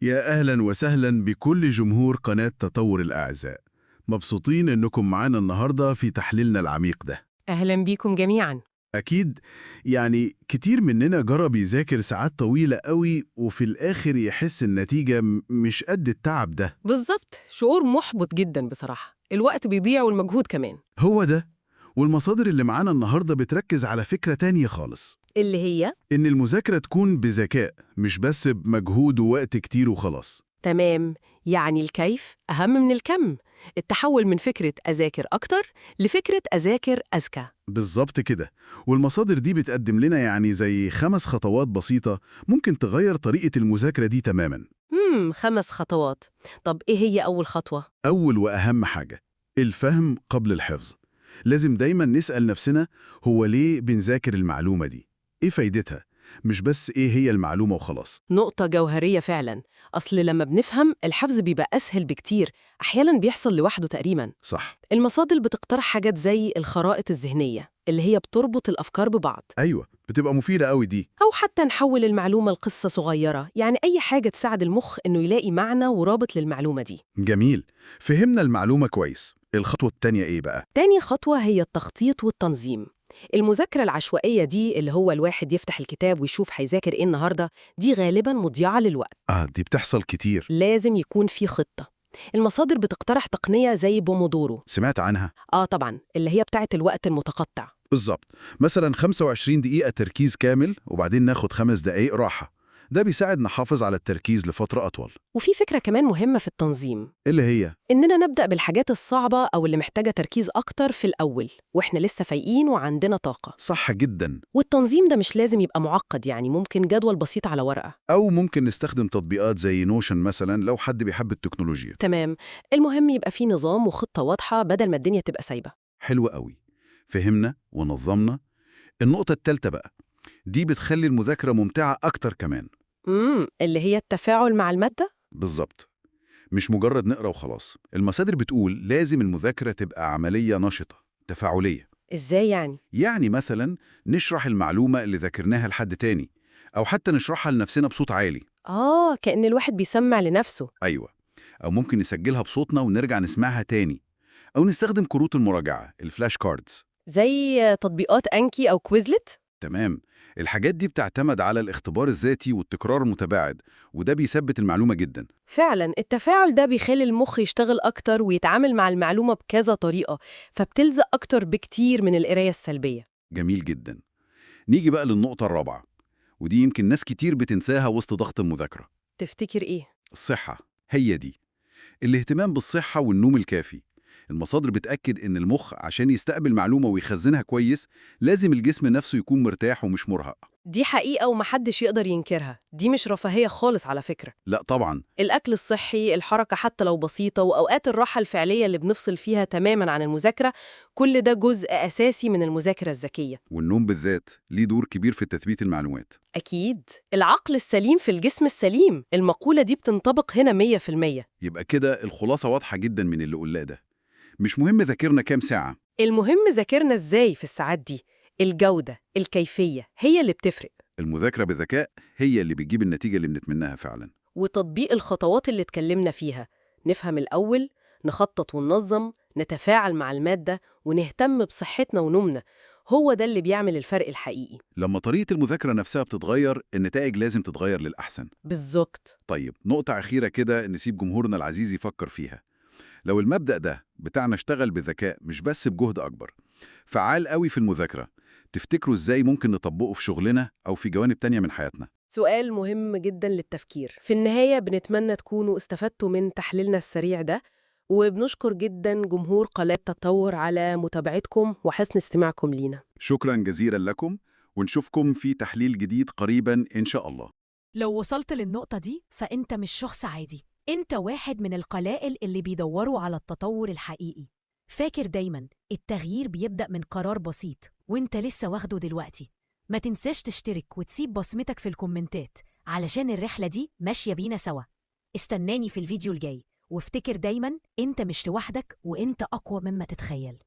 يا أهلا وسهلا بكل جمهور قناة تطور الأعزاء. مبسوطين إنكم معانا النهاردة في تحليلنا العميق ده. أهلا بيكم جميعا. أكيد. كتير مننا جرب يذاكر ساعات طويلة قوي وفي الآخر يحس النتيجة مش قد التعب ده. بالظبط، شعور محبط جدا بصراحة، الوقت بيضيع والمجهود كمان. هو ده. والمصادر اللي معانا النهاردة بتركز على فكرة تانية خالص، اللي هي؟ إن المذاكرة تكون بذكاء مش بس بمجهود ووقت كتير وخلاص. تمام، يعني الكيف أهم من الكم، التحول من فكرة أذاكر أكتر لفكرة أذاكر أذكى. بالظبط كده. والمصادر دي بتقدم لنا زي 5 خطوات بسيطة ممكن تغير طريقة المذاكرة دي تماماً. 5 خطوات. طب إيه هي أول خطوة؟ أول وأهم حاجة، الفهم قبل الحفظ. لازم دايماً نسأل نفسنا، هو ليه بنذاكر المعلومة دي؟ إيه فايدتها؟ مش بس إيه هي المعلومة وخلاص. نقطة جوهرية فعلا. أصل لما بنفهم الحفظ بيبقى أسهل بكتير، أحيانا بيحصل لوحده تقريبا. صح. المصادر بتقترح حاجات زي الخرائط الذهنية اللي هي بتربط الأفكار ببعض، أيوة، بتبقى مفيدة قوي دي. أو حتى نحول المعلومة لقصة صغيرة، يعني أي حاجة تساعد المخ إنه يلاقي معنى ورابط للمعلومة دي. جميل. فهمنا المعلومة كويس. الخطوة التانية إيه بقى؟ تاني خطوة هي التخطيط والتنظيم. المذاكرة العشوائية دي اللي هو الواحد يفتح الكتاب ويشوف هيذاكر إيه النهاردة، دي غالباً مضيعة للوقت. دي بتحصل كتير. لازم يكون في خطة. المصادر بتقترح تقنية زي بومودورو. سمعت عنها؟ طبعاً، اللي هي بتاعت الوقت المتقطع. بالظبط. مثلا 25 دقيقة تركيز كامل وبعدين ناخد 5 دقايق راحة. ده بيساعد نحافظ على التركيز لفترة أطول. وفي فكرة كمان مهمة في التنظيم، اللي هي؟ إننا نبدأ بالحاجات الصعبة أو اللي محتاجة تركيز أكتر في الأول وإحنا لسه فايقين وعندنا طاقة. صح جدا. والتنظيم ده مش لازم يبقى معقد، يعني ممكن جدول بسيط على ورقة. أو ممكن نستخدم تطبيقات زي نوشن مثلا لو حد بيحب التكنولوجيا. تمام، المهم يبقى فيه نظام وخطة واضحة بدل ما الدنيا تبقى سايبة. حلوة قوي. فهمنا ونظمنا. النقطة التالتة بقى، دي بتخلي المذاكرة ممتعة أكتر كمان. اللي هي التفاعل مع المادة؟ بالظبط. مش مجرد نقرأ وخلاص. المصادر بتقول لازم المذاكرة تبقى عملية نشطة تفاعلية. إزاي يعني؟ يعني مثلا نشرح المعلومة اللي ذاكرناها لحد تاني، أو حتى نشرحها لنفسنا بصوت عالي. كأن الواحد بيسمع لنفسه. أيوة. أو ممكن نسجلها بصوتنا ونرجع نسمعها تاني. أو نستخدم كروت المراجعة الفلاش كاردز. زي تطبيقات أنكي أو كويزلت؟ تمام. الحاجات دي بتعتمد على الاختبار الذاتي والتكرار المتباعد، وده بيثبت المعلومة جدا. فعلا التفاعل ده بيخلي المخ يشتغل أكتر ويتعامل مع المعلومة بكذا طريقة، فبتلزق أكتر بكتير من القراية السلبية. جميل جدا. نيجي بقى للنقطة الرابعة، ودي يمكن ناس كتير بتنساها وسط ضغط المذاكرة. تفتكر إيه؟ الصحة. هي دي. الاهتمام بالصحة والنوم الكافي. المصادر بتأكد إن المخ عشان يستقبل معلومة ويخزنها كويس لازم الجسم نفسه يكون مرتاح ومش مرهق. دي حقيقة ومحدش يقدر ينكرها، دي مش رفاهية خالص على فكرة. لا طبعا. الأكل الصحي، الحركة حتى لو بسيطة، وأوقات الراحة الفعلية اللي بنفصل فيها تماماً عن المذاكرة، كل ده جزء أساسي من المذاكرة الذكية. والنوم بالذات ليه دور كبير في تثبيت المعلومات. أكيد، العقل السليم في الجسم السليم، المقولة دي بتنطبق هنا 100%. يبقى كده الخلاصة واضحة جدا من اللي قلناه ده. مش مهم ذاكرنا كام ساعة. المهم ذاكرنا إزاي في الساعات دي. الجودة، الكيفية هي اللي بتفرق. المذاكرة بذكاء هي اللي بتجيب النتيجة اللي بنتمناها فعلا. وتطبيق الخطوات اللي اتكلمنا فيها، نفهم الأول، نخطط وننظم، نتفاعل مع المادة، ونهتم بصحتنا ونومنا، هو ده اللي بيعمل الفرق الحقيقي. لما طريقة المذاكرة نفسها بتتغير النتائج لازم تتغير للأحسن. بالظبط. طيب نقطة أخيرة كده نسيب جمهورنا العزيز يفكر فيها. لو المبدأ ده بتاعنا اشتغل بذكاء مش بس بجهد أكبر، فعال قوي في المذاكرة، تفتكروا إزاي ممكن نطبقه في شغلنا أو في جوانب تانية من حياتنا؟ سؤال مهم جدا للتفكير. في النهاية بنتمنى تكونوا استفدتوا من تحليلنا السريع ده، وبنشكر جدا جمهور قناة تطور على متابعتكم وحسن استماعكم لينا. شكرا جزيلا لكم، ونشوفكم في تحليل جديد قريبا إن شاء الله. لو وصلت للنقطة دي فأنت مش شخص عادي، أنت واحد من القلائل اللي بيدوروا على التطور الحقيقي. فاكر دايماً التغيير بيبدأ من قرار بسيط وأنت لسه واخده دلوقتي. ما تنساش تشترك وتسيب بصمتك في الكومنتات علشان الرحلة دي ماشية بينا سوا. استناني في الفيديو الجاي، وافتكر دايماً أنت مش لوحدك وأنت أقوى مما تتخيل.